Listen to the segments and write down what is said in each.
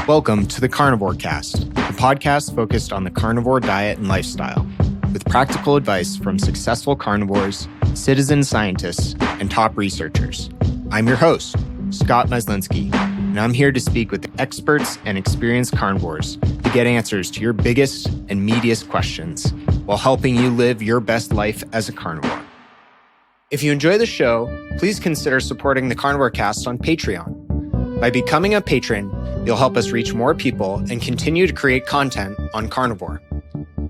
Welcome to the Carnivore Cast, the podcast focused on the carnivore diet and lifestyle, with practical advice from successful carnivores, citizen scientists, and top researchers. I'm your host, Scott Meslinski, and I'm here to speak with experts and experienced carnivores to get answers to your biggest and meatiest questions while helping you live your best life as a carnivore. If you enjoy the show, please consider supporting the Carnivore Cast on Patreon. By becoming a patron, you'll help us reach more people and continue to create content on carnivore.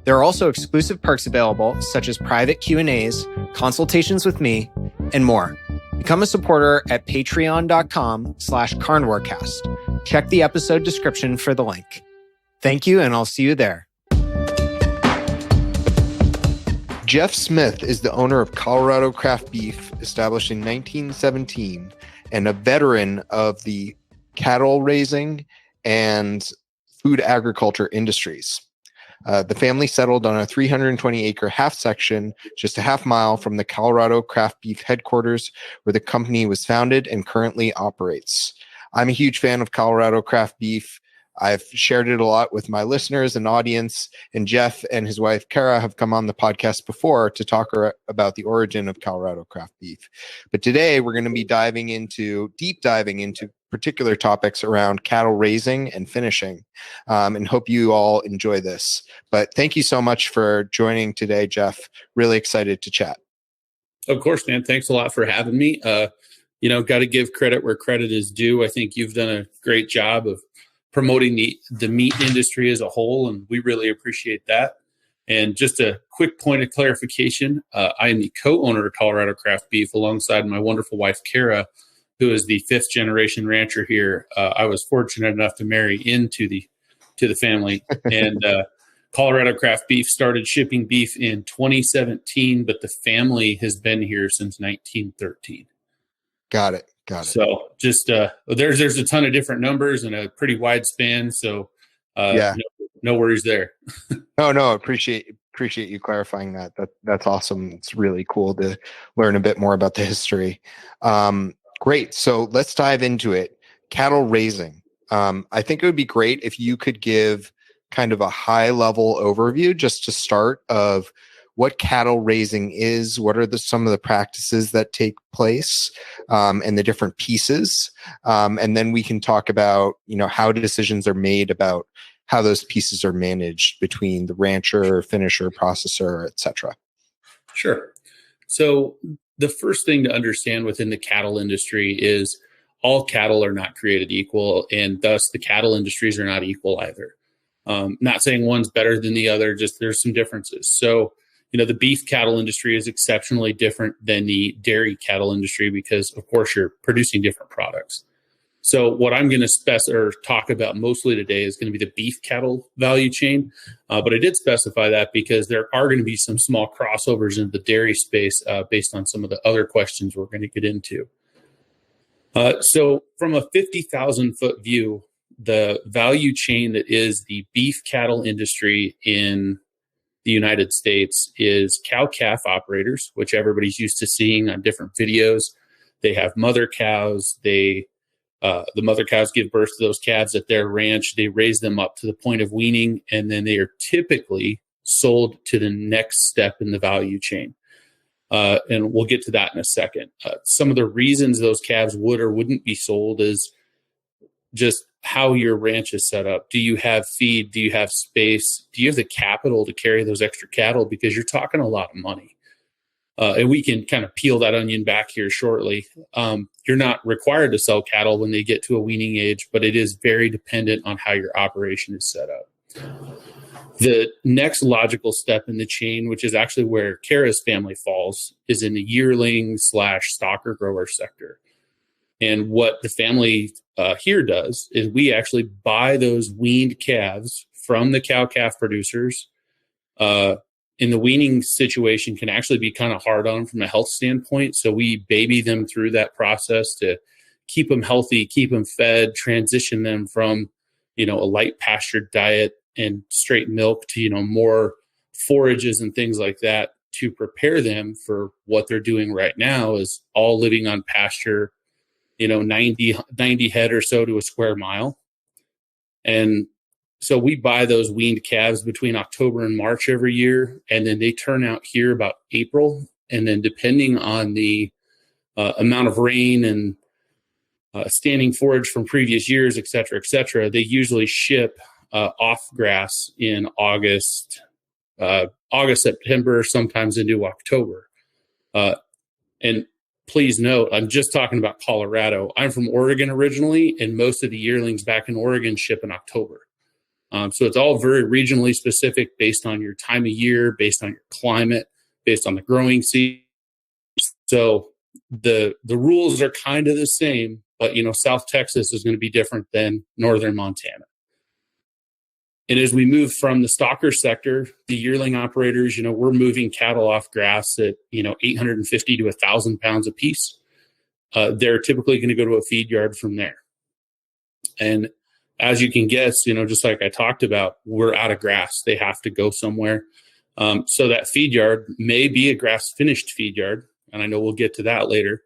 There are also exclusive perks available, such as private Q&As, consultations with me, and more. Become a supporter at patreon.com/carnivorecast. Check the episode description for the link. Thank you, and I'll see you there. Jeff Smith is the owner of Colorado Craft Beef, established in 1917, and a veteran of the cattle raising and food agriculture industries. The family settled on a 320-acre half section, just a half mile from the Colorado Craft Beef headquarters, where the company was founded and currently operates. I'm a huge fan of Colorado Craft Beef. I've shared it a lot with my listeners and audience, and Jeff and his wife, Kara, have come on the podcast before to talk about the origin of Colorado Craft Beef. But today we're going to be deep diving into particular topics around cattle raising and finishing, and hope you all enjoy this. But thank you so much for joining today, Jeff. Really excited to chat. Of course, man. Thanks a lot for having me. Got to give credit where credit is due. I think you've done a great job of promoting the meat industry as a whole, and we really appreciate that. And just a quick point of clarification, I am the co-owner of Colorado Craft Beef alongside my wonderful wife, Kara, who is the fifth generation rancher here. I was fortunate enough to marry into the family. And Colorado Craft Beef started shipping beef in 2017, but the family has been here since 1913. Got it. So just there's a ton of different numbers and a pretty wide span. So no worries there. No, appreciate you clarifying that. That's awesome. It's really cool to learn a bit more about the history. Great. So let's dive into it. Cattle raising. I think it would be great if you could give kind of a high level overview just to start of what cattle raising is, what are some of the practices that take place, and the different pieces. And then we can talk about, how decisions are made about how those pieces are managed between the rancher, finisher, processor, et cetera. Sure. So the first thing to understand within the cattle industry is all cattle are not created equal, and thus the cattle industries are not equal either. Not saying one's better than the other, just there's some differences. So the beef cattle industry is exceptionally different than the dairy cattle industry because, of course, you're producing different products. So what I'm going to talk about mostly today is going to be the beef cattle value chain. But I did specify that because there are going to be some small crossovers in the dairy space based on some of the other questions we're going to get into. So from a 50,000-foot view, the value chain that is the beef cattle industry in the United States is cow-calf operators, which everybody's used to seeing on different videos. They have mother cows. The mother cows give birth to those calves at their ranch. They raise them up to the point of weaning, and then they are typically sold to the next step in the value chain. And we'll get to that in a second. Some of the reasons those calves would or wouldn't be sold is just how your ranch is set up. Do you have feed? Do you have space? Do you have the capital to carry those extra cattle? Because you're talking a lot of money. And we can kind of peel that onion back here shortly. You're not required to sell cattle when they get to a weaning age, but it is very dependent on how your operation is set up. The next logical step in the chain, which is actually where Kara's family falls, is in the yearling/stalker grower sector. And what the family here does is we actually buy those weaned calves from the cow-calf producers. In the weaning situation can actually be kind of hard on them from a health standpoint. So we baby them through that process to keep them healthy, keep them fed, transition them from, a light pastured diet and straight milk to, more forages and things like that to prepare them for what they're doing right now is all living on pasture, 90 head or so to a square mile. And so we buy those weaned calves between October and March every year, and then they turn out here about April. And then depending on the amount of rain and standing forage from previous years, et cetera, they usually ship off grass in August, September, sometimes into October. And please note, I'm just talking about Colorado. I'm from Oregon originally, and most of the yearlings back in Oregon ship in October. So it's all very regionally specific based on your time of year, based on your climate, based on the growing season. So the rules are kind of the same, but South Texas is going to be different than northern Montana. And as we move from the stocker sector, the yearling operators, we're moving cattle off grass at 850 to 1,000 pounds a piece. They're typically going to go to a feed yard from there. And as you can guess, just like I talked about, we're out of grass. They have to go somewhere. So that feed yard may be a grass finished feed yard, and I know we'll get to that later.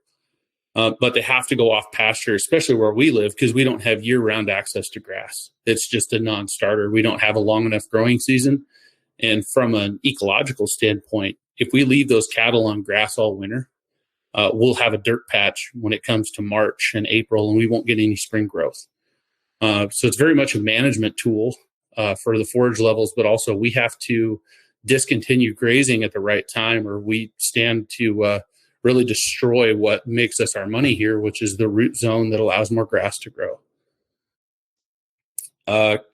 But they have to go off pasture, especially where we live, because we don't have year-round access to grass. It's just a non-starter. We don't have a long enough growing season. And from an ecological standpoint, if we leave those cattle on grass all winter, we'll have a dirt patch when it comes to March and April, and we won't get any spring growth. So it's very much a management tool for the forage levels, but also we have to discontinue grazing at the right time, or we stand to really destroy what makes us our money here, which is the root zone that allows more grass to grow.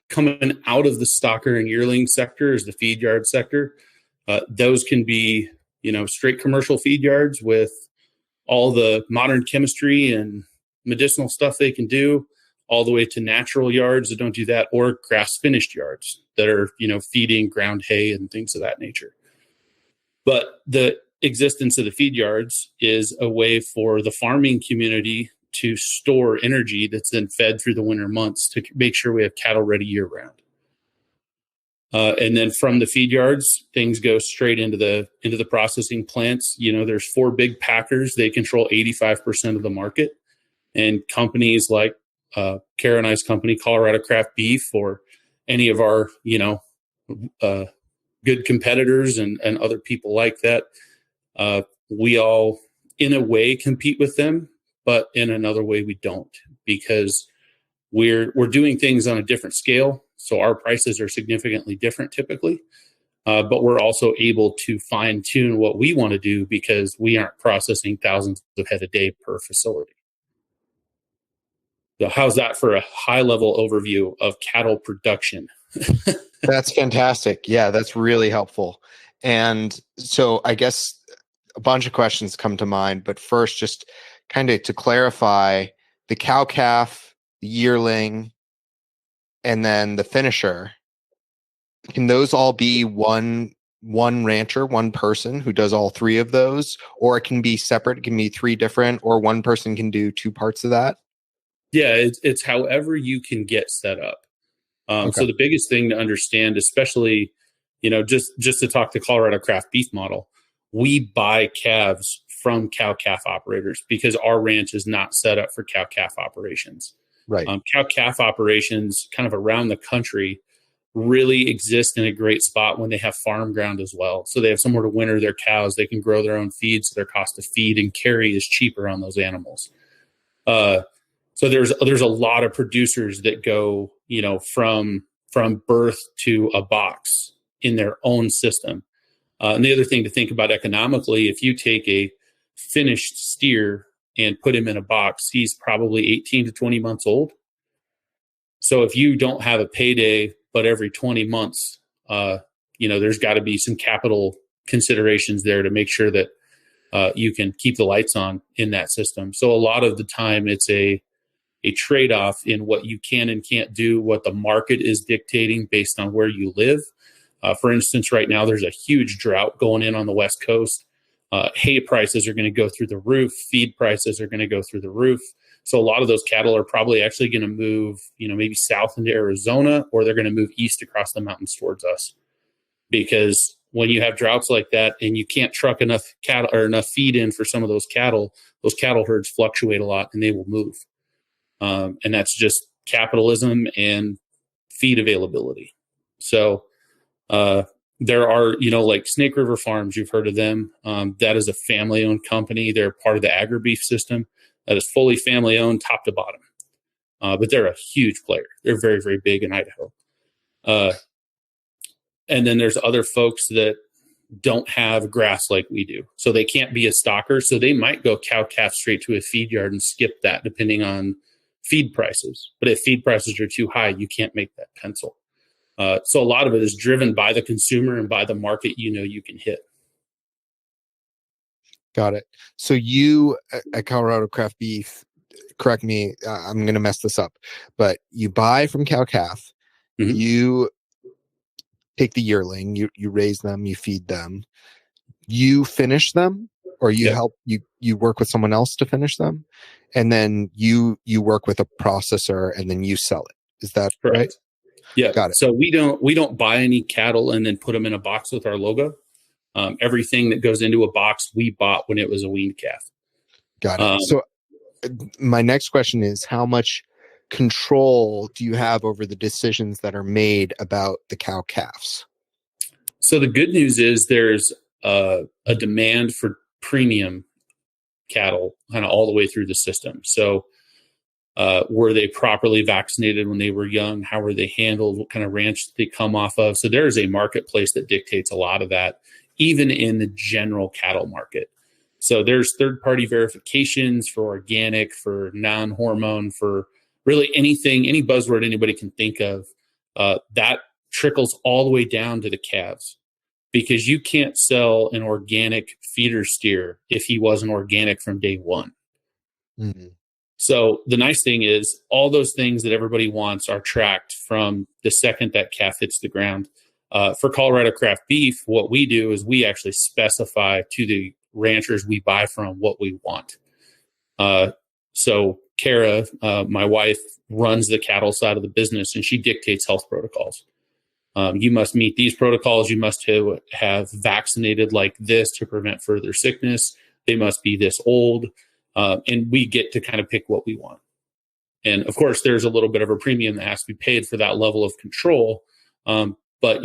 Coming out of the stocker and yearling sector is the feed yard sector. Those can be, straight commercial feed yards with all the modern chemistry and medicinal stuff they can do, all the way to natural yards that don't do that, or grass finished yards that are, feeding ground hay and things of that nature. But the existence of the feed yards is a way for the farming community to store energy that's then fed through the winter months to make sure we have cattle ready year round. And then from the feed yards, things go straight into the processing plants. There's 4 big packers. They control 85% of the market. And companies like Kara and I's company, Colorado Craft Beef, or any of our, good competitors and other people like that, we all, in a way, compete with them, but in another way we don't, because we're doing things on a different scale. So our prices are significantly different typically, but we're also able to fine tune what we want to do because we aren't processing thousands of head a day per facility. So how's that for a high level overview of cattle production? That's fantastic. Yeah, that's really helpful. And so I guess a bunch of questions come to mind, but first, just kind of to clarify, the cow calf, the yearling, and then the finisher, can those all be one rancher, one person who does all 3 of those, or it can be separate? It can be 3 different, or one person can do 2 parts of that? Yeah, it's however you can get set up. Okay. So the biggest thing to understand, especially, just to talk the Colorado Craft Beef model, we buy calves from cow-calf operators because our ranch is not set up for cow-calf operations. Right. Cow-calf operations kind of around the country really exist in a great spot when they have farm ground as well. So they have somewhere to winter their cows. They can grow their own feed, so their cost of feed and carry is cheaper on those animals. So there's a lot of producers that go, from birth to a box in their own system. And the other thing to think about economically, if you take a finished steer and put him in a box, he's probably 18 to 20 months old. So if you don't have a payday, but every 20 months, there's got to be some capital considerations there to make sure that you can keep the lights on in that system. So a lot of the time it's a trade-off in what you can and can't do, what the market is dictating based on where you live. For instance, right now there's a huge drought going in on the West Coast. Hay prices are going to go through the roof. Feed prices are going to go through the roof. So a lot of those cattle are probably actually going to move, maybe south into Arizona, or they're going to move east across the mountains towards us. Because when you have droughts like that and you can't truck enough cattle or enough feed in for some of those cattle herds fluctuate a lot and they will move. And that's just capitalism and feed availability. So there are, like Snake River Farms, you've heard of them. That is a family-owned company. They're part of the agri-beef system that is fully family-owned, top to bottom. But they're a huge player. They're very, very big in Idaho. And then there's other folks that don't have grass like we do. So they can't be a stocker. So they might go cow-calf straight to a feed yard and skip that depending on feed prices. But if feed prices are too high, you can't make that pencil. So a lot of it is driven by the consumer and by the market you can hit. Got it. So you at Colorado Craft Beef, correct me, I'm going to mess this up, but you buy from cow-calf, Mm-hmm. you take the yearling, you raise them, you feed them, you finish them, or you help you work with someone else to finish them, and then you work with a processor and then you sell it. Is that Correct. right? Yeah. Got it. So we don't buy any cattle and then put them in a box with our logo. Everything that goes into a box we bought when it was a weaned calf. Got it. So my next question is, how much control do you have over the decisions that are made about the cow calves? So the good news is there's a demand for premium cattle kind of all the way through the system. So were they properly vaccinated when they were young? How were they handled? What kind of ranch did they come off of? So there is a marketplace that dictates a lot of that, even in the general cattle market. So there's third-party verifications for organic, for non-hormone, for really anything, any buzzword anybody can think of. That trickles all the way down to the calves, because you can't sell an organic feeder steer if he wasn't organic from day one. Mm-hmm. So the nice thing is all those things that everybody wants are tracked from the second that calf hits the ground. For Colorado Craft Beef, what we do is we actually specify to the ranchers we buy from what we want. So Kara, my wife, runs the cattle side of the business, and she dictates health protocols. You must meet these protocols. You must have vaccinated like this to prevent further sickness. They must be this old. And we get to kind of pick what we want. And of course, there's a little bit of a premium that has to be paid for that level of control. But,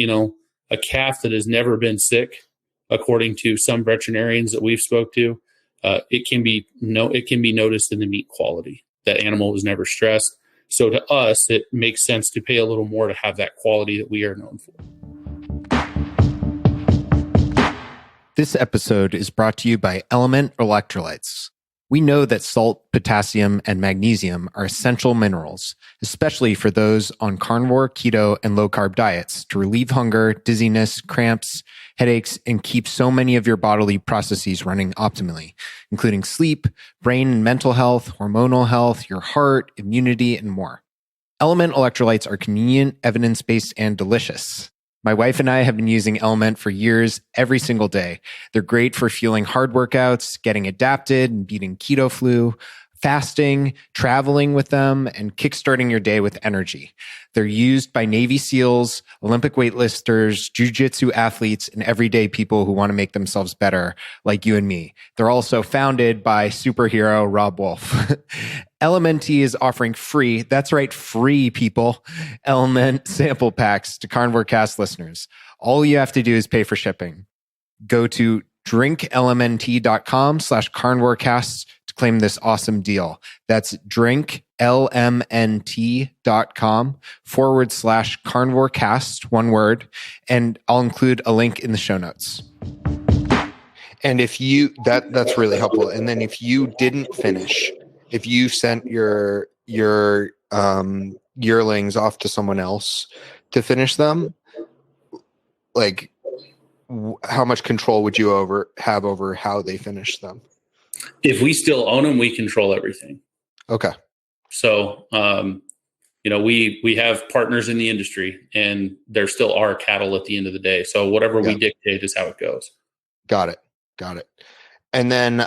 a calf that has never been sick, according to some veterinarians that we've spoke to, it can be noticed in the meat quality. That animal was never stressed. So to us, it makes sense to pay a little more to have that quality that we are known for. This episode is brought to you by LMNT Electrolytes. We know that salt, potassium, and magnesium are essential minerals, especially for those on carnivore, keto, and low-carb diets to relieve hunger, dizziness, cramps, headaches, and keep so many of your bodily processes running optimally, including sleep, brain and mental health, hormonal health, your heart, immunity, and more. LMNT electrolytes are convenient, evidence-based, and delicious. My wife and I have been using LMNT for years, every single day. They're great for fueling hard workouts, getting adapted and beating keto flu, fasting, traveling with them, and kickstarting your day with energy. They're used by Navy SEALs, Olympic weightlifters, jiu-jitsu athletes, and everyday people who want to make themselves better, like you and me. They're also founded by superhero Rob Wolf. LMNT is offering free, that's right, free people, LMNT sample packs to Carnivore Cast listeners. All you have to do is pay for shipping. Go to drinklmnt.com/carnivorecast to claim this awesome deal. That's drinklmnt.com/carnivorecast, one word, and I'll include a link in the show notes. And if you, that's really helpful. And then if you didn't finish, if you sent your yearlings off to someone else to finish them, like, how much control would you have over how they finish them? If we still own them, we control everything. Okay. So, we have partners in the industry, and they're still our cattle at the end of the day. So whatever we dictate is how it goes. Got it. And then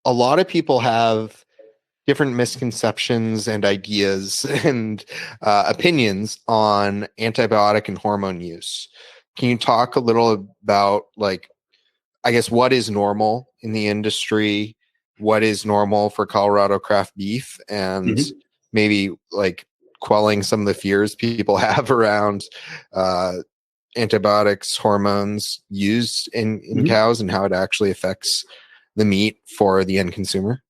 a lot of people have different misconceptions and ideas and opinions on antibiotic and hormone use. Can you talk a little about, like, I guess, what is normal in the industry, what is normal for Colorado Craft Beef, and maybe like quelling some of the fears people have around antibiotics, hormones used in cows, and how it actually affects the meat for the end consumer?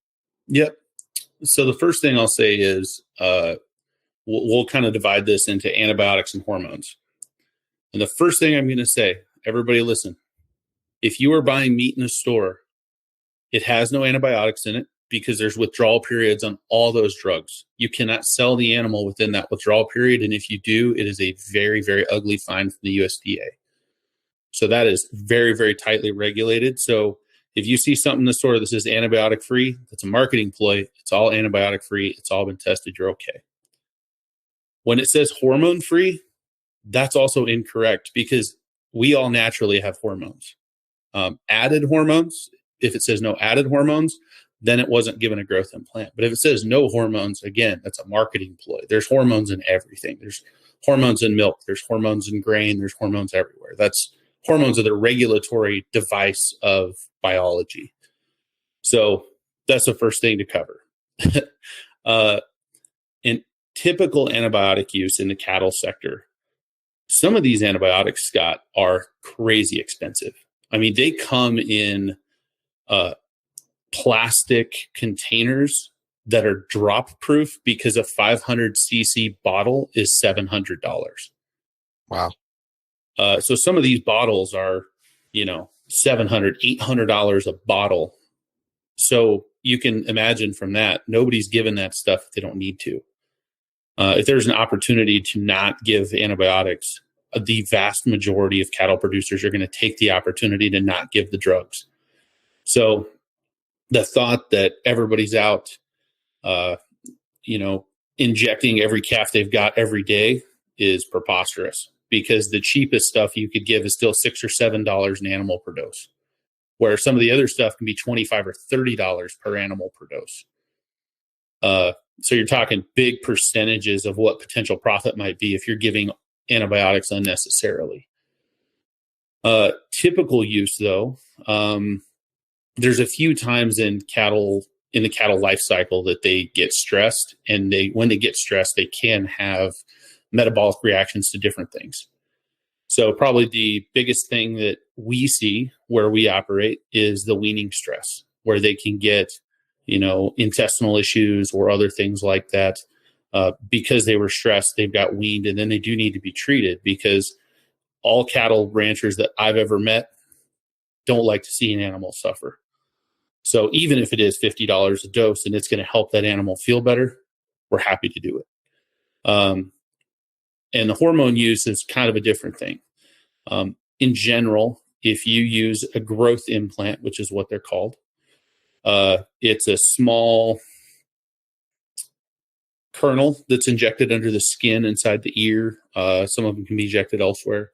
Yep. So the first thing I'll say is we'll kind of divide this into antibiotics and hormones. And the first thing I'm going to say, everybody listen, if you are buying meat in a store, it has no antibiotics in it because there's withdrawal periods on all those drugs. You cannot sell the animal within that withdrawal period. And if you do, it is a very, very ugly fine from the USDA. So that is very, very tightly regulated. So if you see something in the store that says antibiotic free, that's a marketing ploy. It's all antibiotic free. It's all been tested. You're okay. When it says hormone free, that's also incorrect because we all naturally have hormones. Added hormones, if it says no added hormones, then it wasn't given a growth implant. But if it says no hormones, again, that's a marketing ploy. There's hormones in everything. There's hormones in milk. There's hormones in grain. There's hormones everywhere. That's hormones are the regulatory device of biology. So that's the first thing to cover. In typical antibiotic use in the cattle sector, some of these antibiotics, Scott, are crazy expensive. I mean, they come in plastic containers that are drop proof because a 500cc bottle is $700. Wow. So some of these bottles are, $700, $800 a bottle. So you can imagine from that, nobody's given that stuff if they don't need to. If there's an opportunity to not give antibiotics, the vast majority of cattle producers are going to take the opportunity to not give the drugs. So the thought that everybody's out, injecting every calf they've got every day is preposterous because the cheapest stuff you could give is still $6 or $7 an animal per dose, where some of the other stuff can be $25 or $30 per animal per dose. So you're talking big percentages of what potential profit might be if you're giving antibiotics unnecessarily. Typical use, though, there's a few times in the cattle life cycle that they get stressed, and when they get stressed, they can have metabolic reactions to different things. So probably the biggest thing that we see where we operate is the weaning stress, where they can get intestinal issues or other things like that because they were stressed, they've got weaned, and then they do need to be treated because all cattle ranchers that I've ever met don't like to see an animal suffer. So even if it is $50 a dose and it's going to help that animal feel better, we're happy to do it. And the hormone use is kind of a different thing. In general, if you use a growth implant, which is what they're called, it's a small kernel that's injected under the skin inside the ear. Some of them can be injected elsewhere.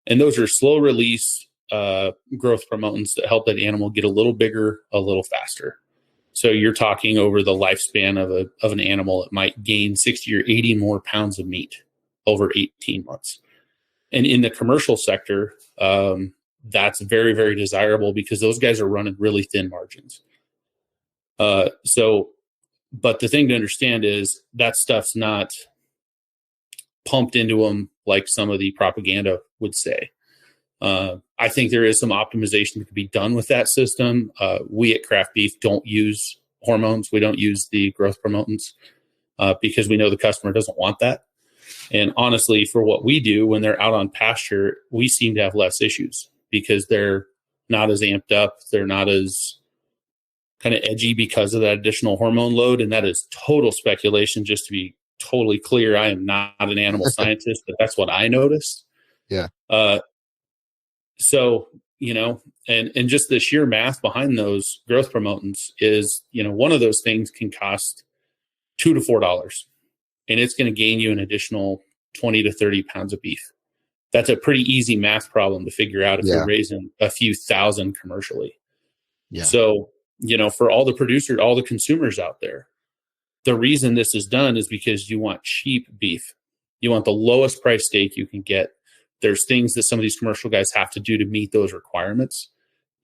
And those are slow release growth promotants that help that animal get a little bigger, a little faster. So you're talking over the lifespan of an animal, it might gain 60 or 80 more pounds of meat over 18 months. And in the commercial sector, that's very, very desirable because those guys are running really thin margins. But the thing to understand is that stuff's not pumped into them like some of the propaganda would say. I think there is some optimization that could be done with that system. We at Craft Beef don't use hormones. We don't use the growth promotants because we know the customer doesn't want that. And honestly, for what we do when they're out on pasture, we seem to have less issues because they're not as amped up. They're not as kind of edgy because of that additional hormone load. And that is total speculation. Just to be totally clear, I am not an animal scientist, but that's what I noticed. Yeah. So, and just the sheer math behind those growth promotants is, one of those things can cost $2 to $4, and it's going to gain you an additional 20 to 30 pounds of beef. That's a pretty easy math problem to figure out if you're raising a few thousand commercially. Yeah. So, for all the producers, all the consumers out there, the reason this is done is because you want cheap beef. You want the lowest price steak you can get. There's things that some of these commercial guys have to do to meet those requirements.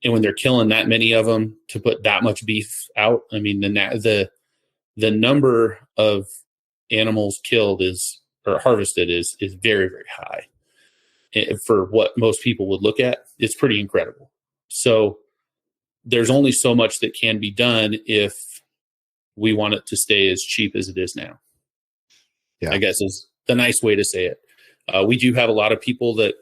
And when they're killing that many of them to put that much beef out, I mean, the number of animals killed or harvested is very, very high. For what most people would look at, it's pretty incredible. So there's only so much that can be done if we want it to stay as cheap as it is now. Yeah. I guess is the nice way to say it. We do have a lot of people that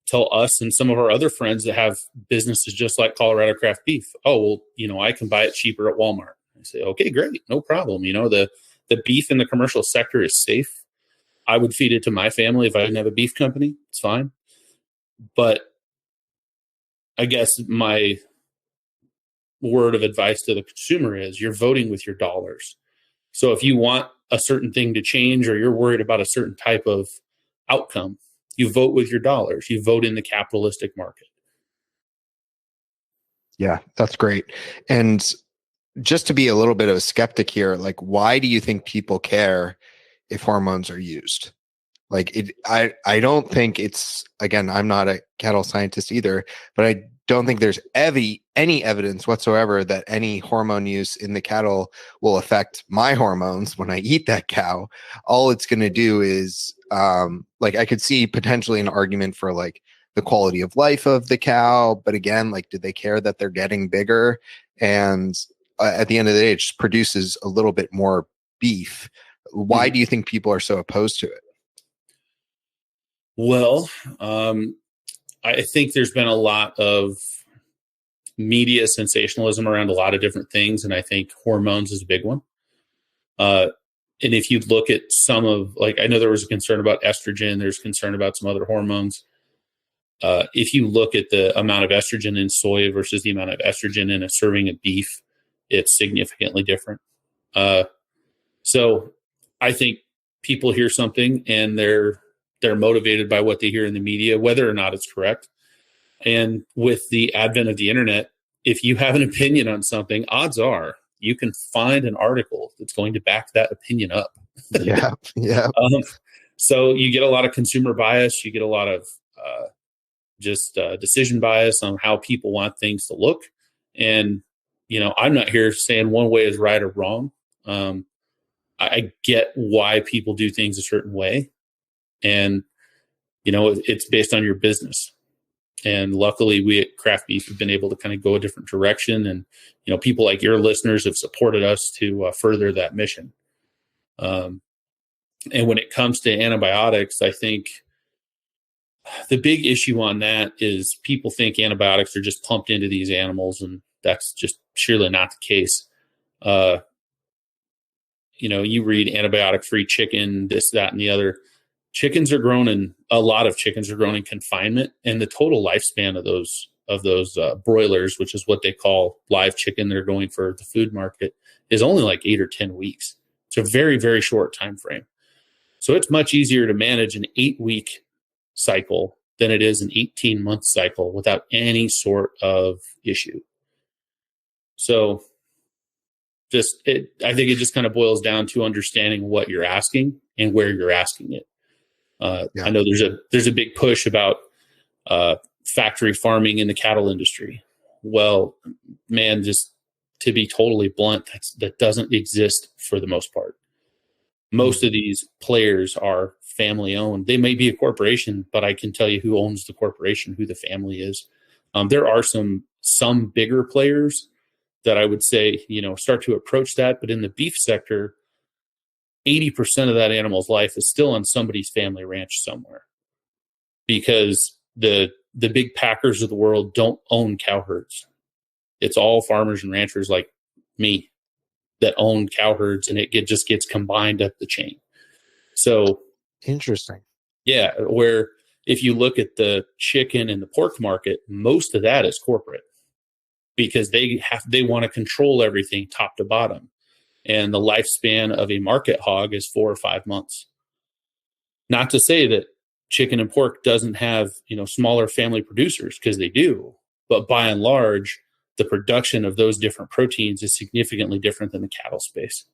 tell us and some of our other friends that have businesses just like Colorado Craft Beef, oh, well, I can buy it cheaper at Walmart. I say, okay, great, no problem. The beef in the commercial sector is safe. I would feed it to my family if I didn't have a beef company. It's fine. But I guess my word of advice to the consumer is you're voting with your dollars. So if you want a certain thing to change or you're worried about a certain type of outcome, you vote with your dollars. You vote in the capitalistic market. Yeah, that's great. And just to be a little bit of a skeptic here, like, why do you think people care if hormones are used? Like, I don't think it's, again, I'm not a cattle scientist either, but I don't think there's any evidence whatsoever that any hormone use in the cattle will affect my hormones when I eat that cow. All it's going to do is, like, I could see potentially an argument for like the quality of life of the cow, but again, like, do they care that they're getting bigger? And at the end of the day, it just produces a little bit more beef. Why do you think people are so opposed to it? Well, I think there's been a lot of media sensationalism around a lot of different things, and I think hormones is a big one. And if you look at some of, like, I know there was a concern about estrogen, there's concern about some other hormones. If you look at the amount of estrogen in soy versus the amount of estrogen in a serving of beef, it's significantly different. So I think people hear something and they're motivated by what they hear in the media, whether or not it's correct. And with the advent of the internet, if you have an opinion on something, odds are you can find an article that's going to back that opinion up. Yeah. So you get a lot of consumer bias. You get a lot of decision bias on how people want things to look. And, I'm not here saying one way is right or wrong. I get why people do things a certain way. And, it's based on your business. And luckily, we at Craft Beef have been able to kind of go a different direction. And, people like your listeners have supported us to further that mission. And when it comes to antibiotics, I think the big issue on that is people think antibiotics are just pumped into these animals, and that's just surely not the case. You read antibiotic-free chicken, this, that, and the other. A lot of chickens are grown in confinement, and the total lifespan of those broilers, which is what they call live chicken that are going for the food market, is only like 8 or 10 weeks. It's a very, very short time frame. So it's much easier to manage an 8-week cycle than it is an 18-month cycle without any sort of issue. So I think it just kind of boils down to understanding what you're asking and where you're asking it. I know there's a big push about factory farming in the cattle industry. Well, man, just to be totally blunt, that doesn't exist for the most part. Most of these players are family owned. They may be a corporation, but I can tell you who owns the corporation, who the family is. There are some bigger players that I would say, start to approach that. But in the beef sector, 80% of that animal's life is still on somebody's family ranch somewhere, because the big packers of the world don't own cow herds. It's all farmers and ranchers like me that own cow herds, and it just gets combined up the chain. So interesting. Yeah, where if you look at the chicken and the pork market, most of that is corporate, because they want to control everything top to bottom. And the lifespan of a market hog is 4 or 5 months. Not to say that chicken and pork doesn't have, smaller family producers, because they do. But by and large, the production of those different proteins is significantly different than the cattle space.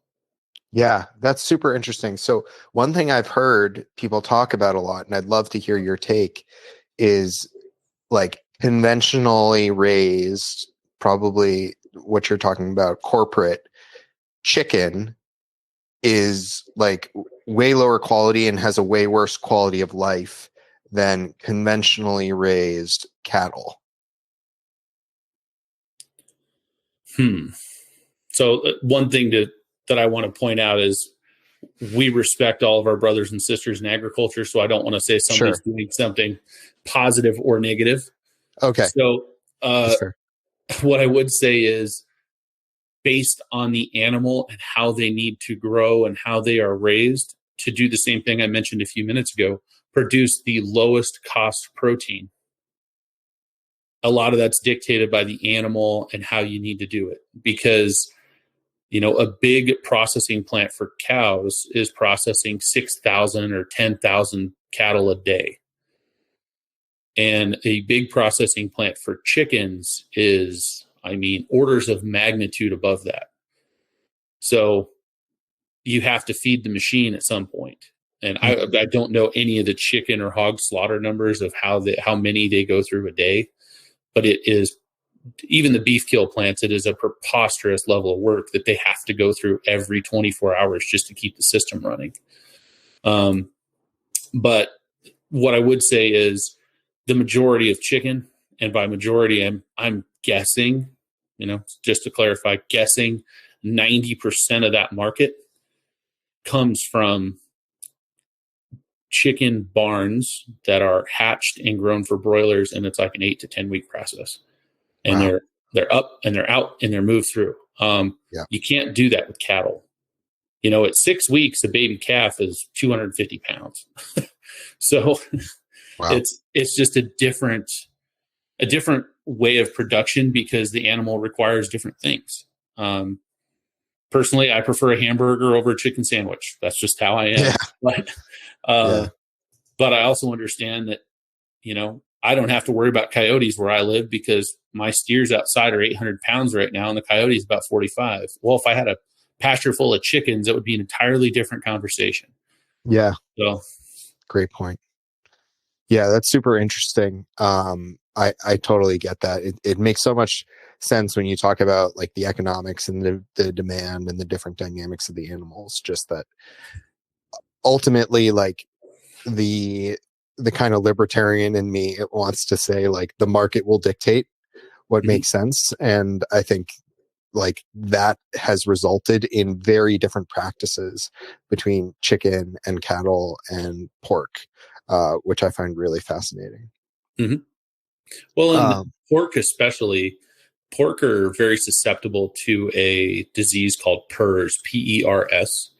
Yeah, that's super interesting. So one thing I've heard people talk about a lot, and I'd love to hear your take, is like conventionally raised, probably what you're talking about, corporate chicken is like way lower quality and has a way worse quality of life than conventionally raised cattle? So one thing that I want to point out is we respect all of our brothers and sisters in agriculture. So I don't want to say somebody's doing something positive or negative. Okay. So what I would say is, based on the animal and how they need to grow and how they are raised, to do the same thing I mentioned a few minutes ago, produce the lowest cost protein. A lot of that's dictated by the animal and how you need to do it, because a big processing plant for cows is processing 6,000 or 10,000 cattle a day. And a big processing plant for chickens is, orders of magnitude above that. So you have to feed the machine at some point. And I don't know any of the chicken or hog slaughter numbers of how many they go through a day, but it is, even the beef kill plants, it is a preposterous level of work that they have to go through every 24 hours just to keep the system running. But what I would say is the majority of chicken, and by majority, I'm guessing, just to clarify, guessing 90% of that market comes from chicken barns that are hatched and grown for broilers, and it's like an 8 to 10 week process. And they're up and they're out and they're moved through. You can't do that with cattle. At 6 weeks, a baby calf is 250 pounds. So it's just a different way of production, because the animal requires different things. Personally, I prefer a hamburger over a chicken sandwich. That's just how I am. Yeah. But I also understand that, I don't have to worry about coyotes where I live, because my steers outside are 800 pounds right now, and the coyote is about 45. Well, if I had a pasture full of chickens, it would be an entirely different conversation. Yeah. So, great point. Yeah, that's super interesting. I totally get that. It makes so much sense when you talk about like the economics and the demand and the different dynamics of the animals. Just that ultimately, like the kind of libertarian in me, it wants to say like the market will dictate what makes sense. And I think like that has resulted in very different practices between chicken and cattle and pork, which I find really fascinating. Mm-hmm. Well, and pork especially, pork are very susceptible to a disease called PERS, P-E-R-S.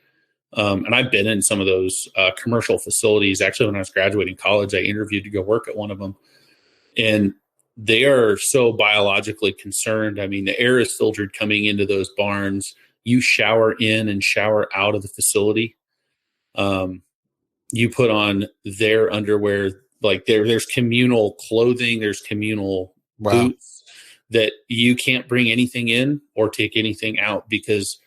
And I've been in some of those commercial facilities. Actually, when I was graduating college, I interviewed to go work at one of them. And they are so biologically concerned. The air is filtered coming into those barns. You shower in and shower out of the facility. You put on their underwear. Like there's communal clothing, there's communal boots, that you can't bring anything in or take anything out, because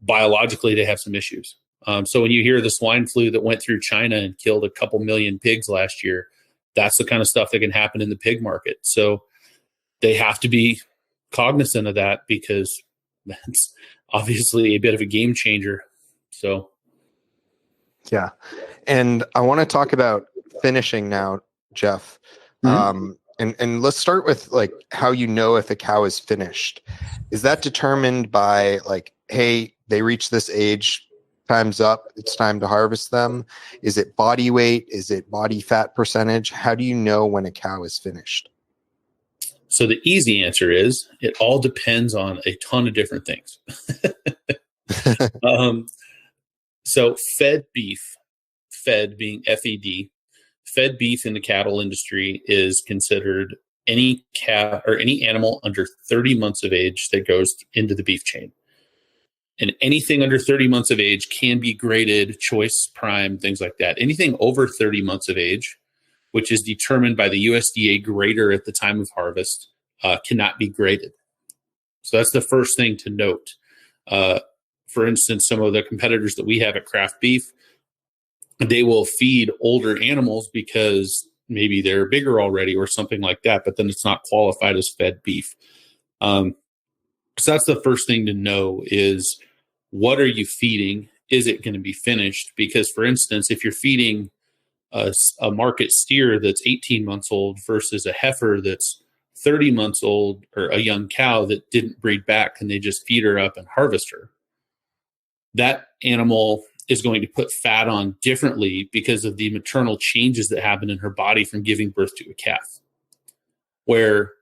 biologically they have some issues. So when you hear the swine flu that went through China and killed a couple million pigs last year, that's the kind of stuff that can happen in the pig market. So they have to be cognizant of that, because that's obviously a bit of a game changer. So, yeah. And I want to talk about finishing now, Jeff. And let's start with like how you know if a cow is finished. Is that determined by like, hey, they reach this age, time's up, it's time to harvest them? Is it body weight? Is it body fat percentage? How do you know when a cow is finished? So the easy answer is it all depends on a ton of different things. So fed beef, fed being F-E-D, fed beef in the cattle industry is considered any cat or any animal under 30 months of age that goes into the beef chain. And anything under 30 months of age can be graded, choice, prime, things like that. Anything over 30 months of age, which is determined by the USDA grader at the time of harvest, cannot be graded. So that's the first thing to note. For instance, some of the competitors that we have at Craft Beef, they will feed older animals because maybe they're bigger already or something like that, but then it's not qualified as fed beef. So that's the first thing to know is, what are you feeding? is it going to be finished? Because, for instance, if you're feeding a market steer that's 18 months old versus a heifer that's 30 months old, or a young cow that didn't breed back and they just feed her up and harvest her, that animal is going to put fat on differently because of the maternal changes that happen in her body from giving birth to a calf. Where,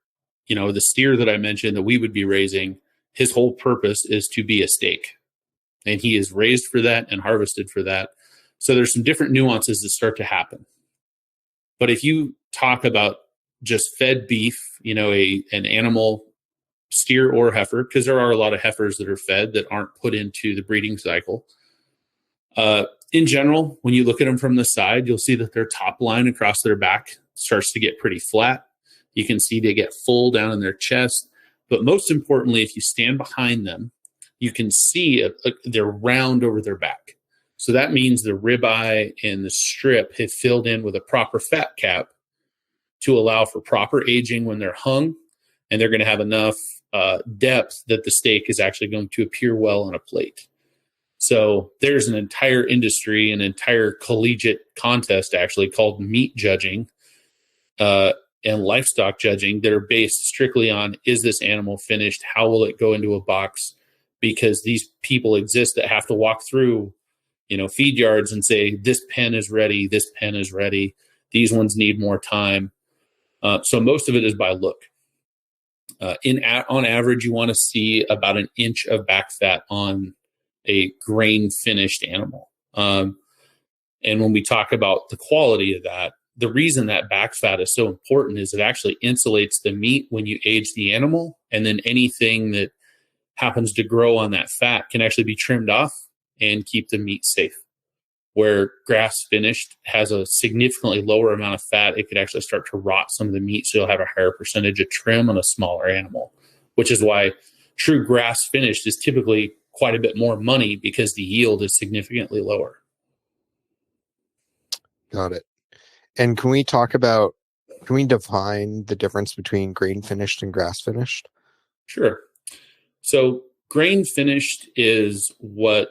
the steer that I mentioned that we would be raising, his whole purpose is to be a steak. And he is raised for that and harvested for that. So there's some different nuances that start to happen. But if you talk about just fed beef, an animal, steer or heifer, because there are a lot of heifers that are fed that aren't put into the breeding cycle. In general, when you look at them from the side, you'll see that their top line across their back starts to get pretty flat. You can see they get full down in their chest. But most importantly, if you stand behind them, you can see they're round over their back. So that means the ribeye and the strip have filled in with a proper fat cap to allow for proper aging when they're hung, and they're going to have enough depth that the steak is actually going to appear well on a plate. So there's an entire industry, an entire collegiate contest actually called meat judging and livestock judging that are based strictly on, is this animal finished? How will it go into a box? Because these people exist that have to walk through, feed yards and say, this pen is ready, this pen is ready, these ones need more time. So most of it is by look. On average, you want to see about an inch of back fat on a grain finished animal. And when we talk about the quality of that, the reason that back fat is so important is it actually insulates the meat when you age the animal, and then anything that happens to grow on that fat can actually be trimmed off and keep the meat safe. Where grass finished has a significantly lower amount of fat, it could actually start to rot some of the meat, so you'll have a higher percentage of trim on a smaller animal, which is why true grass finished is typically quite a bit more money, because the yield is significantly lower. Got it. And can we define the difference between grain finished and grass finished? Sure. So grain finished is what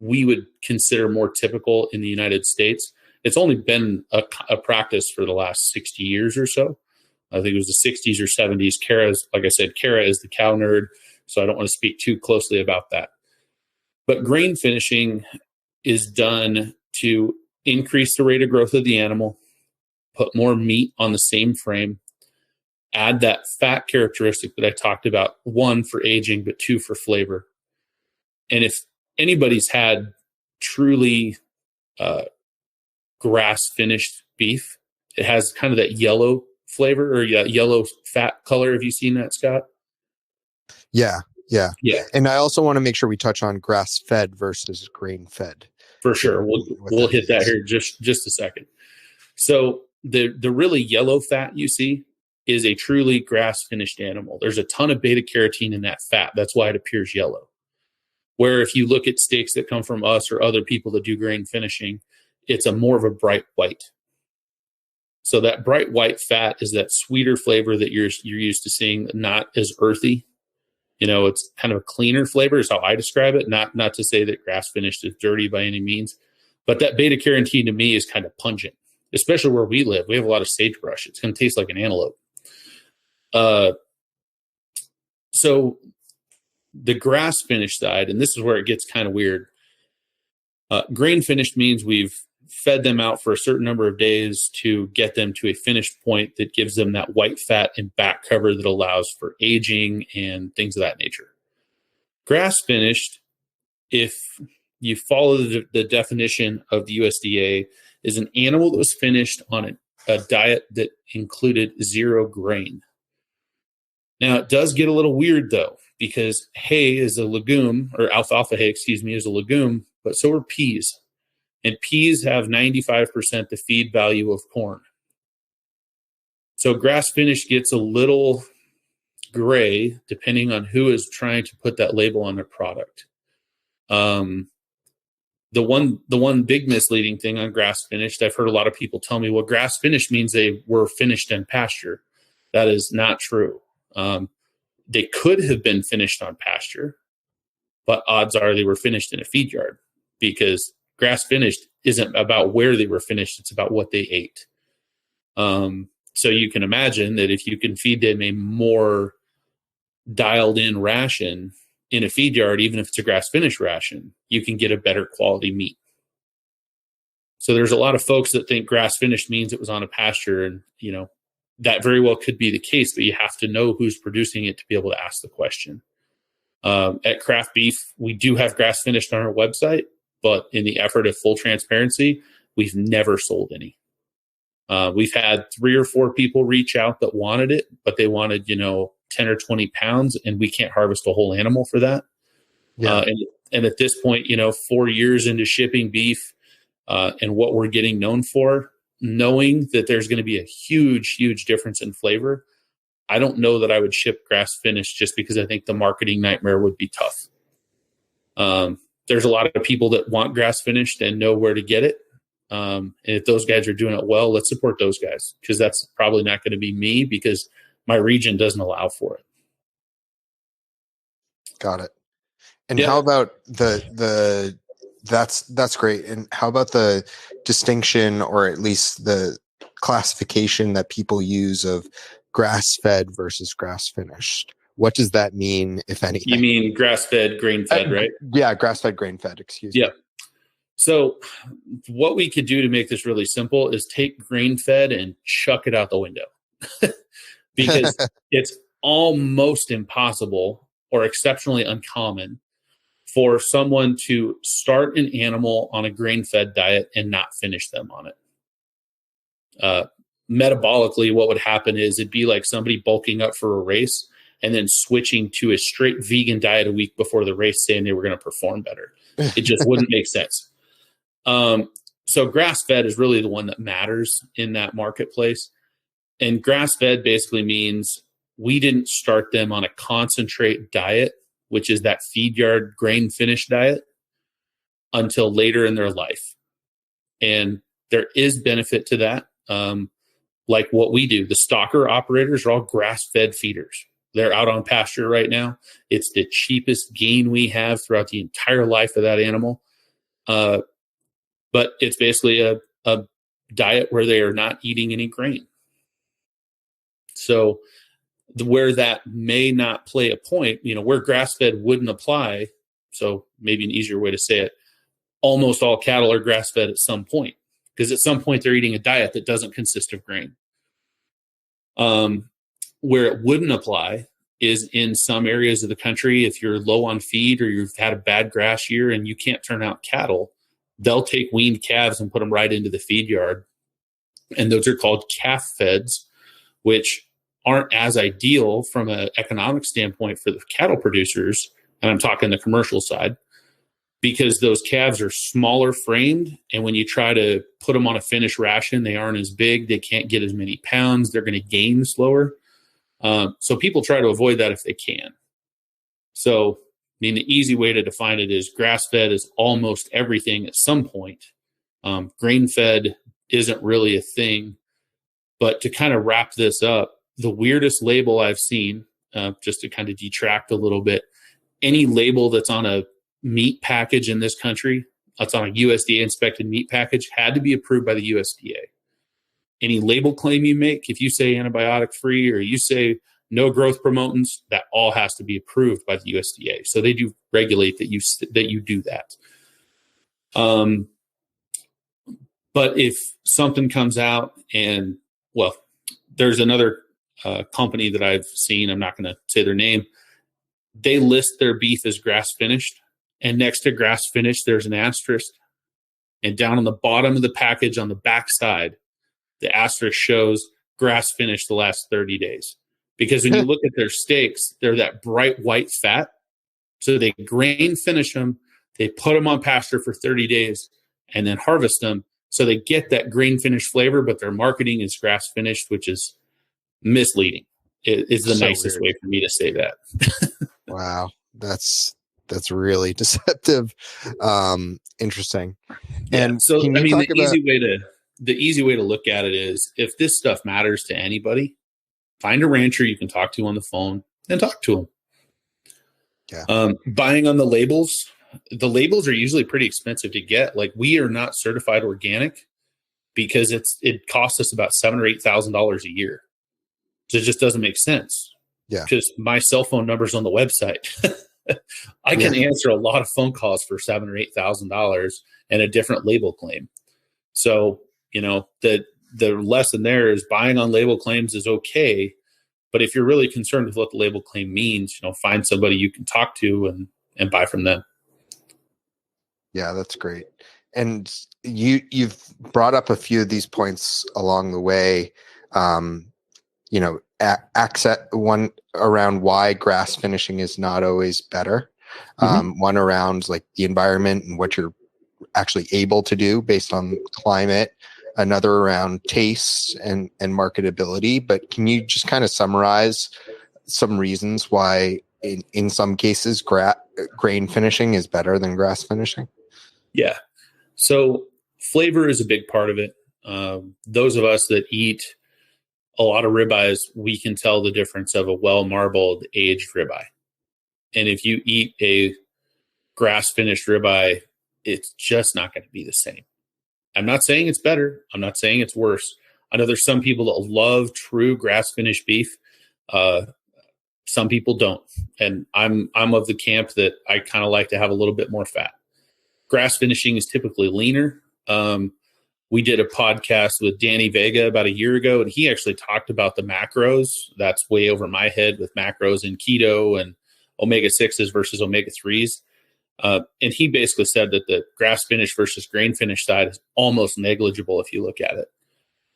we would consider more typical in the United States. It's only been a practice for the last 60 years or so. I think it was the 60s or 70s. Like I said, Kara is the cow nerd, so I don't want to speak too closely about that. But grain finishing is done to increase the rate of growth of the animal, put more meat on the same frame, add that fat characteristic that I talked about, one, for aging, but two, for flavor. And if anybody's had truly grass finished beef, it has kind of that yellow flavor, or yellow fat color. Have you seen that, Scott? Yeah. Yeah. And I also want to make sure we touch on grass fed versus grain fed. For sure. We'll hit that here just a second. So the really yellow fat you see is a truly grass finished animal. There's a ton of beta carotene in that fat. That's why it appears yellow. Where if you look at steaks that come from us or other people that do grain finishing, it's more of a bright white. So that bright white fat is that sweeter flavor that you're used to seeing, not as earthy. It's kind of a cleaner flavor is how I describe it. Not to say that grass finished is dirty by any means, but that beta carotene to me is kind of pungent, especially where we live. We have a lot of sagebrush. It's going to taste like an antelope. So the grass finished side, and this is where it gets kind of weird. Grain finished means we've fed them out for a certain number of days to get them to a finished point that gives them that white fat and back cover that allows for aging and things of that nature. Grass finished, if you follow the definition of the USDA, is an animal that was finished on a diet that included 0 grain. Now, it does get a little weird, though, because hay is a legume, or alfalfa hay, is a legume, but so are peas. And peas have 95% the feed value of corn. So grass finish gets a little gray depending on who is trying to put that label on their product. The one big misleading thing on grass finished, I've heard a lot of people tell me, well, grass finished means they were finished in pasture. That is not true. They could have been finished on pasture, but odds are they were finished in a feed yard, because grass finished isn't about where they were finished. It's about what they ate. So you can imagine that if you can feed them a more dialed in ration in a feed yard, even if it's a grass finished ration, you can get a better quality meat. So there's a lot of folks that think grass finished means it was on a pasture, and that very well could be the case, but you have to know who's producing it to be able to ask the question. At Craft Beef, we do have grass finished on our website, but in the effort of full transparency, we've never sold any. We've had 3 or 4 people reach out that wanted it, but they wanted, 10 or 20 pounds, and we can't harvest a whole animal for that. Yeah. And at this point, 4 years into shipping beef, and what we're getting known for, knowing that there's going to be a huge, huge difference in flavor, I don't know that I would ship grass finished, just because I think the marketing nightmare would be tough. There's a lot of people that want grass finished and know where to get it. And if those guys are doing it well, let's support those guys, because that's probably not going to be me, because my region doesn't allow for it. Got it. And how about that's great. And how about the distinction, or at least the classification that people use, of grass-fed versus grass-finished? What does that mean, if anything? You mean grass-fed, grain-fed, right? Yeah, grass-fed, grain-fed, excuse me. Yeah. So what we could do to make this really simple is take grain-fed and chuck it out the window. Because it's almost impossible, or exceptionally uncommon, for someone to start an animal on a grain-fed diet and not finish them on it. Metabolically, what would happen is it'd be like somebody bulking up for a race and then switching to a straight vegan diet a week before the race, saying they were going to perform better. It just wouldn't make sense. So grass-fed is really the one that matters in that marketplace. And grass-fed basically means we didn't start them on a concentrate diet, which is that feed yard grain finished diet, until later in their life. And there is benefit to that. Like what we do, the stocker operators are all grass-fed feeders. They're out on pasture right now. It's the cheapest gain we have throughout the entire life of that animal. But it's basically a diet where they are not eating any grain. So where that may not play a point, where grass-fed wouldn't apply, so maybe an easier way to say it, almost all cattle are grass-fed at some point, because at some point they're eating a diet that doesn't consist of grain. Where it wouldn't apply is in some areas of the country. If you're low on feed, or you've had a bad grass year and you can't turn out cattle, they'll take weaned calves and put them right into the feed yard. And those are called calf feds, which aren't as ideal from an economic standpoint for the cattle producers. And I'm talking the commercial side, because those calves are smaller framed. And when you try to put them on a finished ration, they aren't as big. They can't get as many pounds. They're going to gain slower. So people try to avoid that if they can. So, the easy way to define it is grass-fed is almost everything at some point. Grain-fed isn't really a thing. But to kind of wrap this up, the weirdest label I've seen, just to kind of detract a little bit, any label that's on a meat package in this country, that's on a USDA inspected meat package, had to be approved by the USDA. Any label claim you make, if you say antibiotic free, or you say no growth promotants, that all has to be approved by the USDA. So they do regulate that you do that. But if something comes out and, well, there's another company that I've seen, I'm not going to say their name, they list their beef as grass finished, and next to grass finished, there's an asterisk. And down on the bottom of the package on the back side, the asterisk shows grass finished the last 30 days. Because when you look at their steaks, they're that bright white fat. So they grain finish them, they put them on pasture for 30 days, and then harvest them. So they get that grain finished flavor, but their marketing is grass finished, which is misleading. It's the nicest way for me to say that. Wow. That's really deceptive. Interesting. Yeah, and so the easy way to look at it is, if this stuff matters to anybody, find a rancher you can talk to on the phone and talk to them. Yeah. Buying on the labels are usually pretty expensive to get. Like, we are not certified organic because it costs us about $7,000 or $8,000 a year. So it just doesn't make sense. Yeah. Because my cell phone number's on the website. I can answer a lot of phone calls for $7,000 or $8,000 and a different label claim. So, the lesson there is buying on label claims is okay, but if you're really concerned with what the label claim means, find somebody you can talk to and buy from them. Yeah, that's great. And you've brought up a few of these points along the way. Access one around why grass finishing is not always better. One around like the environment and what you're actually able to do based on climate. Another around taste and marketability. But can you just kind of summarize some reasons why in some cases grain finishing is better than grass finishing? Yeah. So flavor is a big part of it. Those of us that eat a lot of ribeyes, we can tell the difference of a well-marbled aged ribeye. And if you eat a grass finished ribeye, it's just not going to be the same. I'm not saying it's better. I'm not saying it's worse. I know there's some people that love true grass finished beef. Some people don't. And I'm of the camp that I kind of like to have a little bit more fat. Grass finishing is typically leaner. We did a podcast with Danny Vega about a year ago, and he actually talked about the macros. That's way over my head with macros in keto and omega-6s versus omega-3s. And he basically said that the grass finish versus grain finish side is almost negligible if you look at it.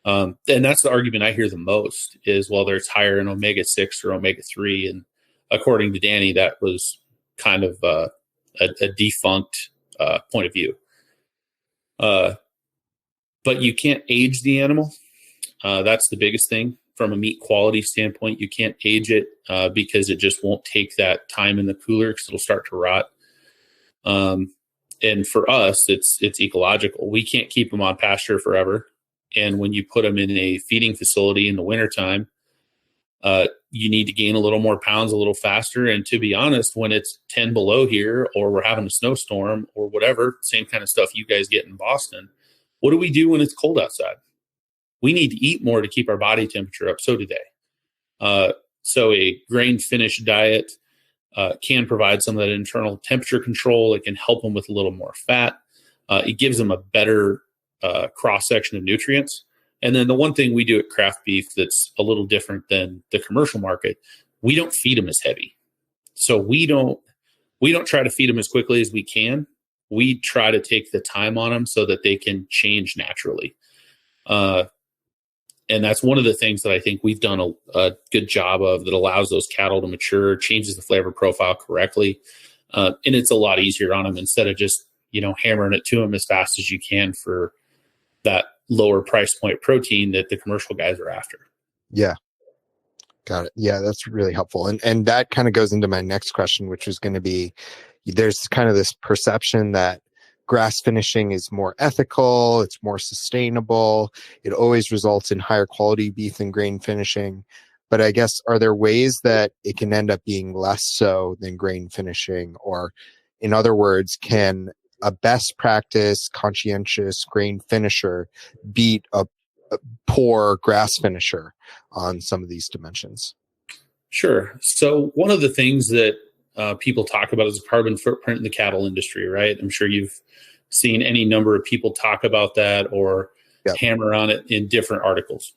And that's the argument I hear the most is, well, there's higher in omega-6 or omega-3. And according to Danny, that was kind of a defunct point of view. But you can't age the animal. That's the biggest thing from a meat quality standpoint. You can't age it because it just won't take that time in the cooler because it'll start to rot. And for us, it's ecological. We can't keep them on pasture forever. And when you put them in a feeding facility in the wintertime, you need to gain a little more pounds a little faster. And to be honest, when it's 10 below here, or we're having a snowstorm or whatever, same kind of stuff you guys get in Boston, what do we do when it's cold outside? We need to eat more to keep our body temperature up. So do they. So a grain finished diet can provide some of that internal temperature control. It can help them with a little more fat. It gives them a better cross section of nutrients. And then the one thing we do at Craft Beef that's a little different than the commercial market, we don't feed them as heavy. So we don't try to feed them as quickly as we can. We try to take the time on them so that they can change naturally. And that's one of the things that I think we've done a good job of that allows those cattle to mature, changes the flavor profile correctly. And it's a lot easier on them instead of just, hammering it to them as fast as you can for that lower price point protein that the commercial guys are after. Yeah. Got it. Yeah, that's really helpful. And that kind of goes into my next question, which is going to be, there's kind of this perception that grass finishing is more ethical, it's more sustainable, it always results in higher quality beef than grain finishing. But I guess, are there ways that it can end up being less so than grain finishing? Or in other words, can a best practice, conscientious grain finisher beat a poor grass finisher on some of these dimensions? Sure. So one of the things that people talk about is the carbon footprint in the cattle industry, right? I'm sure you've seen any number of people talk about that or hammer on it in different articles.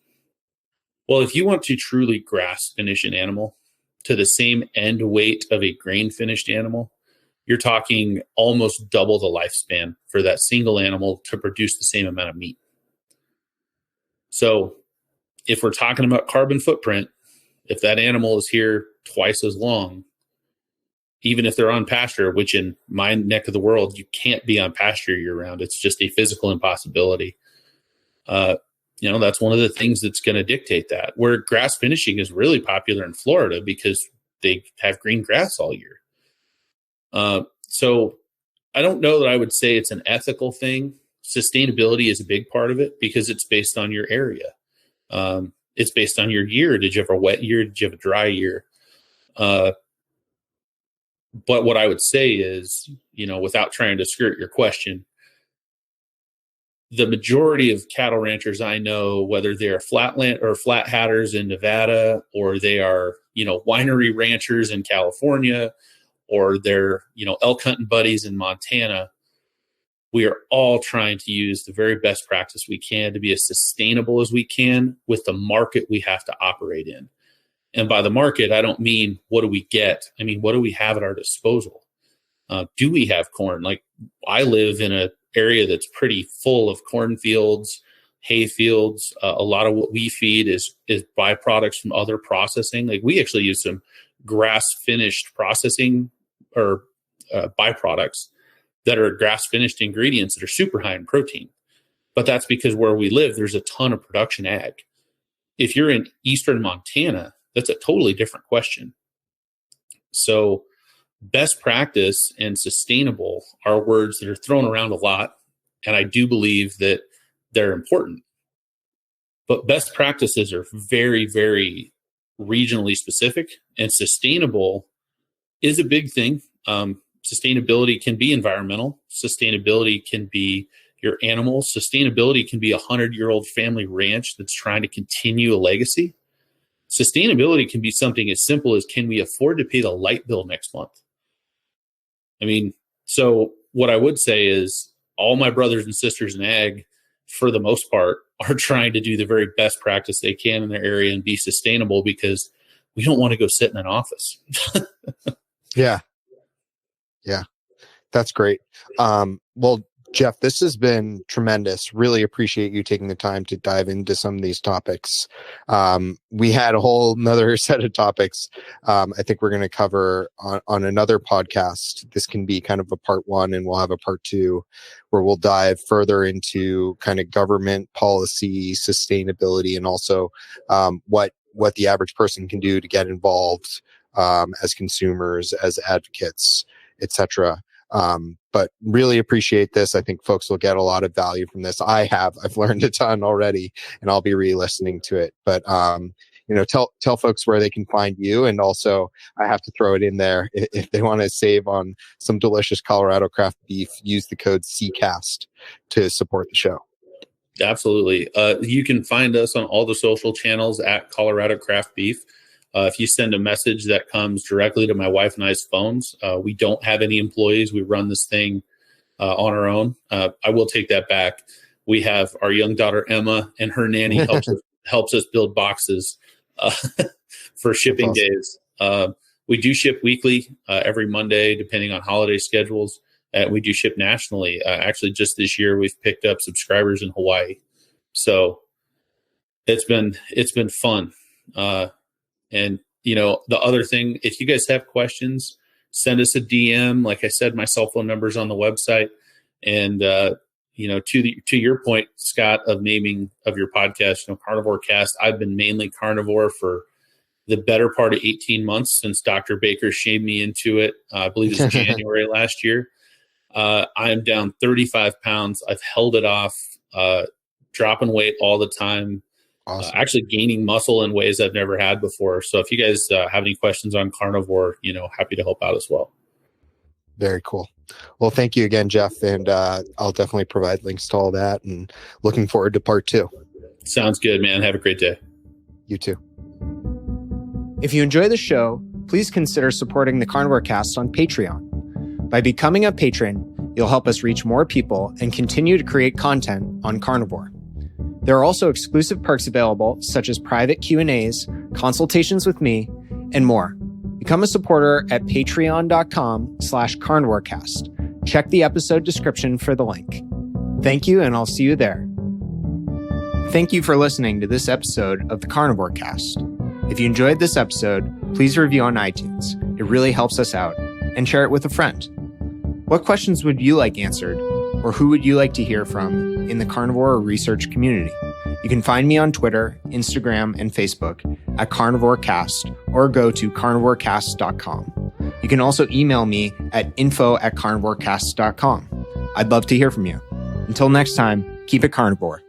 Well, if you want to truly grass finish an animal to the same end weight of a grain finished animal, you're talking almost double the lifespan for that single animal to produce the same amount of meat. So if we're talking about carbon footprint, if that animal is here twice as long, even if they're on pasture, which in my neck of the world, you can't be on pasture year round. It's just a physical impossibility. That's one of the things that's going to dictate that. Where grass finishing is really popular in Florida because they have green grass all year. So I don't know that I would say it's an ethical thing. Sustainability is a big part of it because it's based on your area. It's based on your year. Did you have a wet year? Did you have a dry year? But what I would say is, without trying to skirt your question, the majority of cattle ranchers I know, whether they're flatland or flat hatters in Nevada, or they are, winery ranchers in California, or they're, elk hunting buddies in Montana, we are all trying to use the very best practice we can to be as sustainable as we can with the market we have to operate in. And by the market, I don't mean what do we get? I mean, what do we have at our disposal? Do we have corn? Like, I live in an area that's pretty full of cornfields, hay fields. A lot of what we feed is byproducts from other processing. Like, we actually use some grass finished processing or byproducts that are grass finished ingredients that are super high in protein. But that's because where we live, there's a ton of production ag. If you're in eastern Montana, that's a totally different question. So best practice and sustainable are words that are thrown around a lot, and I do believe that they're important. But best practices are very, very regionally specific, and sustainable is a big thing. Sustainability can be environmental. Sustainability can be your animals. Sustainability can be a 100-year-old family ranch that's trying to continue a legacy. Sustainability can be something as simple as, can we afford to pay the light bill next month? I mean, so what I would say is all my brothers and sisters in ag, for the most part, are trying to do the very best practice they can in their area and be sustainable, because we don't want to go sit in an office. Yeah. That's great. Well, Jeff, this has been tremendous. Really appreciate you taking the time to dive into some of these topics. We had a whole nother set of topics I think we're going to cover on another podcast. This can be kind of a part one, and we'll have a part two where we'll dive further into kind of government policy, sustainability, and also what the average person can do to get involved as consumers, as advocates, etc. But really appreciate this. I think folks will get a lot of value from this. I've learned a ton already, and I'll be re-listening to it. But, tell folks where they can find you. And also I have to throw it in there. If they want to save on some delicious Colorado craft beef, use the code CCAST to support the show. Absolutely. You can find us on all the social channels at Colorado Craft Beef. If you send a message that comes directly to my wife and I's phones, we don't have any employees. We run this thing on our own. I will take that back. We have our young daughter, Emma, and her nanny helps us build boxes for shipping days. We do ship weekly, every Monday, depending on holiday schedules. We do ship nationally. Actually, just this year, we've picked up subscribers in Hawaii. So it's been fun. And, the other thing, if you guys have questions, send us a DM. Like I said, my cell phone number is on the website. And, to your point, Scott, of naming of your podcast, Carnivore Cast, I've been mainly carnivore for the better part of 18 months since Dr. Baker shamed me into it. I believe it's January last year. I'm down 35 pounds. I've held it off, dropping weight all the time. Awesome. Actually gaining muscle in ways I've never had before. So if you guys have any questions on carnivore, happy to help out as well. Very cool. Well, thank you again, Jeff. And I'll definitely provide links to all that, and looking forward to part two. Sounds good, man. Have a great day. You too. If you enjoy the show, please consider supporting the Carnivore Cast on Patreon. By becoming a patron, you'll help us reach more people and continue to create content on carnivore. There are also exclusive perks available, such as private Q&As, consultations with me, and more. Become a supporter at patreon.com/carnivorecast. Check the episode description for the link. Thank you, and I'll see you there. Thank you for listening to this episode of the Carnivore Cast. If you enjoyed this episode, please review on iTunes. It really helps us out. And share it with a friend. What questions would you like answered? Or who would you like to hear from in the carnivore research community? You can find me on Twitter, Instagram, and Facebook at CarnivoreCast, or go to carnivorecast.com. You can also email me at info@carnivorecast.com. I'd love to hear from you. Until next time, keep it carnivore.